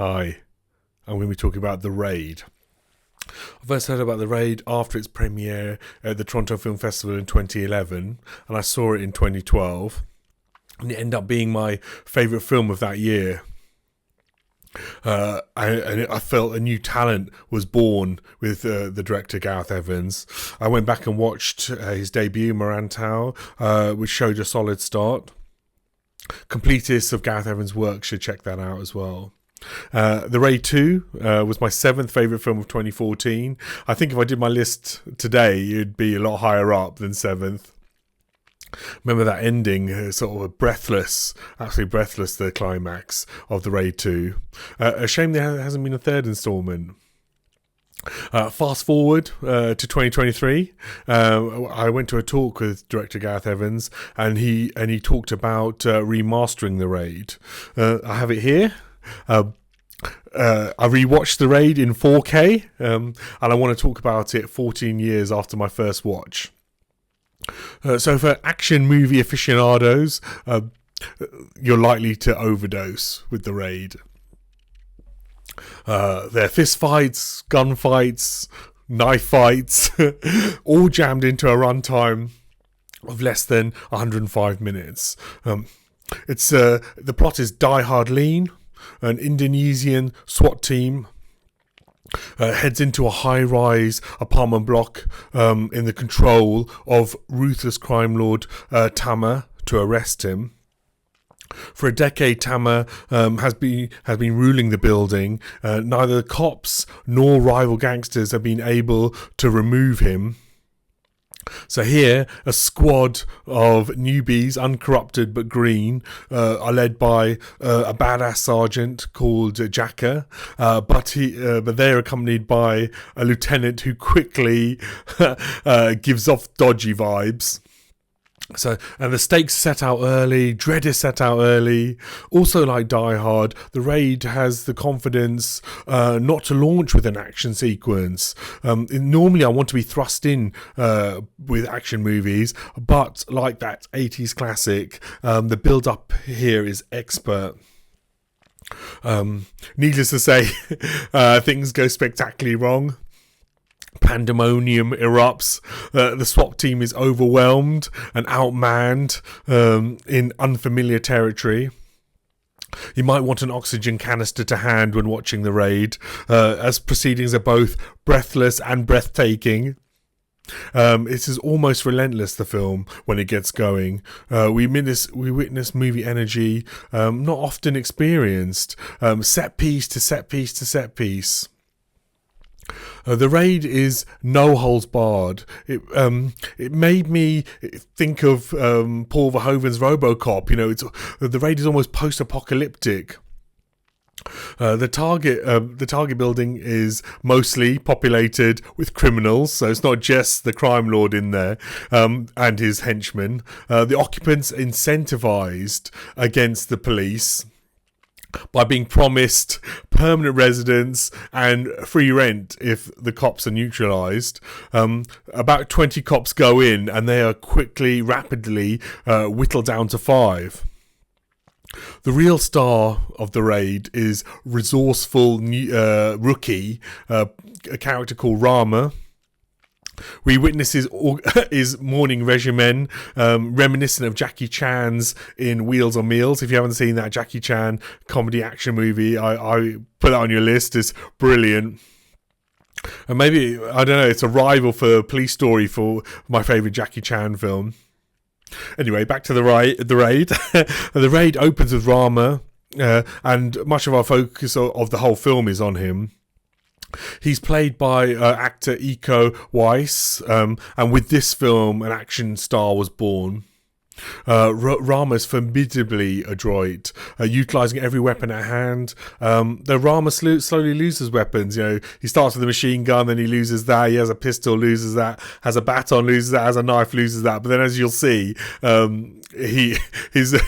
Hi, I'm going to be talking about The Raid. I first heard about The Raid after its premiere at the Toronto Film Festival in 2011, and I saw it in 2012, and it ended up being my favourite film of that year. I felt a new talent was born with the director Gareth Evans. I went back and watched his debut, Morantau, which showed a solid start. Completists of Gareth Evans' work should check that out as well. The Raid 2 was my 7th favourite film of 2014. I think if I did my list today, it'd be a lot higher up than 7th. Remember that ending, sort of breathless, absolutely breathless, the climax of The Raid 2. A shame there hasn't been a third instalment. Fast forward to 2023, I went to a talk with director Gareth Evans, and he talked about remastering The Raid. I have it here. I rewatched The Raid in 4K, and I want to talk about it 14 years after my first watch. So for action movie aficionados, you're likely to overdose with The Raid. There are fist fights, gunfights, knife fights, all jammed into a runtime of less than 105 minutes. It's the plot is Die Hard Lean. An Indonesian SWAT team heads into a high-rise apartment block in the control of ruthless crime lord Tama to arrest him. For a decade, Tama has been ruling the building. Neither the cops nor rival gangsters have been able to remove him. So here, a squad of newbies, uncorrupted but green, are led by a badass sergeant called Jacka, but they're accompanied by a lieutenant who quickly gives off dodgy vibes. And the stakes set out early, dread is set out early. Also, like Die Hard, The Raid has the confidence not to launch with an action sequence. Normally I want to be thrust in with action movies, but like that 80s classic, the build-up here is expert. Needless to say, things go spectacularly wrong. Pandemonium erupts. The SWAT team is overwhelmed and outmanned in unfamiliar territory. You might want an oxygen canister to hand when watching The Raid, as proceedings are both breathless and breathtaking. It is almost relentless, the film, when it gets going. We witness movie energy not often experienced, set piece to set piece to set piece. The Raid is no holds barred. It made me think of Paul Verhoeven's RoboCop. You know, The Raid is almost post-apocalyptic. The target building is mostly populated with criminals, so it's not just the crime lord in there and his henchmen. The occupants incentivized against the police by being promised permanent residence and free rent if the cops are neutralised. About 20 cops go in, and they are rapidly whittled down to 5. The real star of The Raid is resourceful rookie, a character called Rama. We witness his morning regimen, reminiscent of Jackie Chan's in Wheels on Meals. If you haven't seen that Jackie Chan comedy action movie, I put that on your list. It's brilliant. And maybe, I don't know, it's a rival for Police Story for my favourite Jackie Chan film. Anyway, back to The Raid. The Raid opens with Rama, and much of our focus of the whole film is on him. He's played by actor Iko Uwais, and with this film, an action star was born. Rama's formidably adroit, utilising every weapon at hand. Though Rama slowly loses weapons. You know, he starts with a machine gun, then he loses that. He has a pistol, loses that. Has a baton, loses that. Has a knife, loses that. But then, as you'll see, he's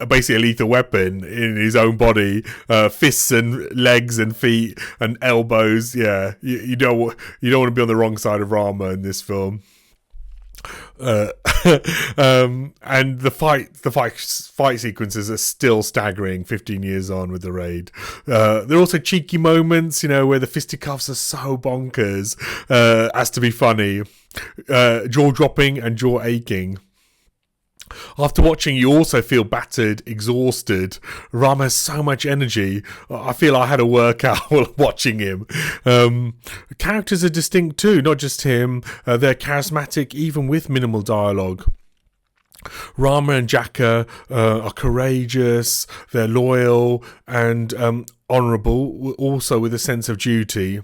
basically a lethal weapon in his own body. Fists and legs and feet and elbows. Yeah, you don't want to be on the wrong side of Rama in this film. Uh, and the fight sequences are still staggering 15 years on with the Raid. There are also cheeky moments, where the fisticuffs are so bonkers as to be funny. Jaw dropping and jaw aching. After watching, you also feel battered, exhausted. Ram has so much energy. I feel I had a workout while watching him. Characters are distinct too, not just him. They're charismatic even with minimal dialogue. Rama and Jaka are courageous, they're loyal and honourable, also with a sense of duty.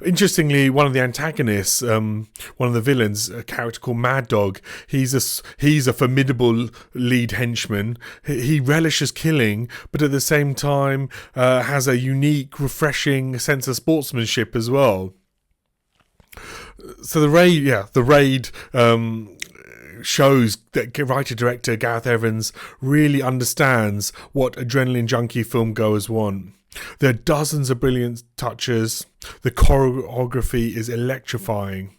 Interestingly, one of the antagonists, one of the villains, a character called Mad Dog, he's a formidable lead henchman. He relishes killing, but at the same time has a unique, refreshing sense of sportsmanship as well. So the Raid shows that writer-director Gareth Evans really understands what adrenaline junkie filmgoers want. There are dozens of brilliant touches. The choreography is electrifying.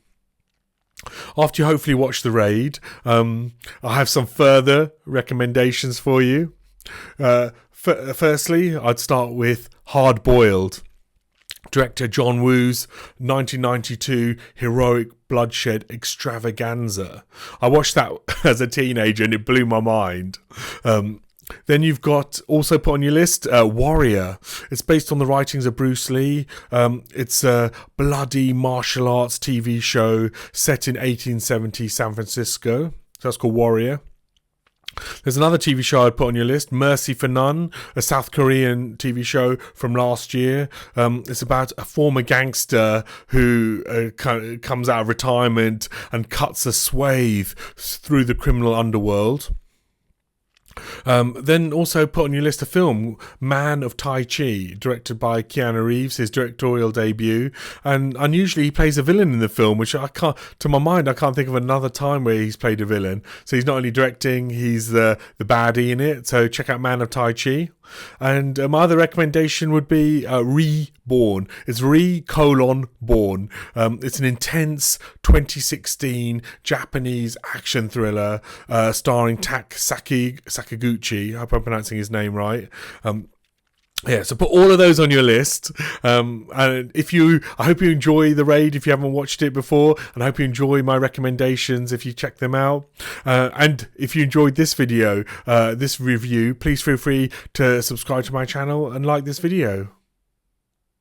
After you hopefully watch The Raid, I have some further recommendations for you. Firstly, I'd start with Hard Boiled. Director John Woo's 1992 heroic bloodshed extravaganza. I watched that as a teenager and it blew my mind. Then you've got, also put on your list, Warrior. It's based on the writings of Bruce Lee. It's a bloody martial arts TV show set in 1870 San Francisco. So that's called Warrior. There's another TV show I'd put on your list, Mercy for None, a South Korean TV show from last year. It's about a former gangster who comes out of retirement and cuts a swathe through the criminal underworld. Then also put on your list a film, Man of Tai Chi, directed by Keanu Reeves, his directorial debut. And unusually he plays a villain in the film, which I can't think of another time where he's played a villain. So he's not only directing, he's the baddie in it. So check out Man of Tai Chi. And my other recommendation would be Reborn. It's Born. It's an intense 2016 Japanese action thriller starring Tak Sakaguchi. I hope I'm pronouncing his name right. So put all of those on your list. And I hope you enjoy The Raid if you haven't watched it before, and I hope you enjoy my recommendations if you check them out. And if you enjoyed this video, this review, please feel free to subscribe to my channel and like this video.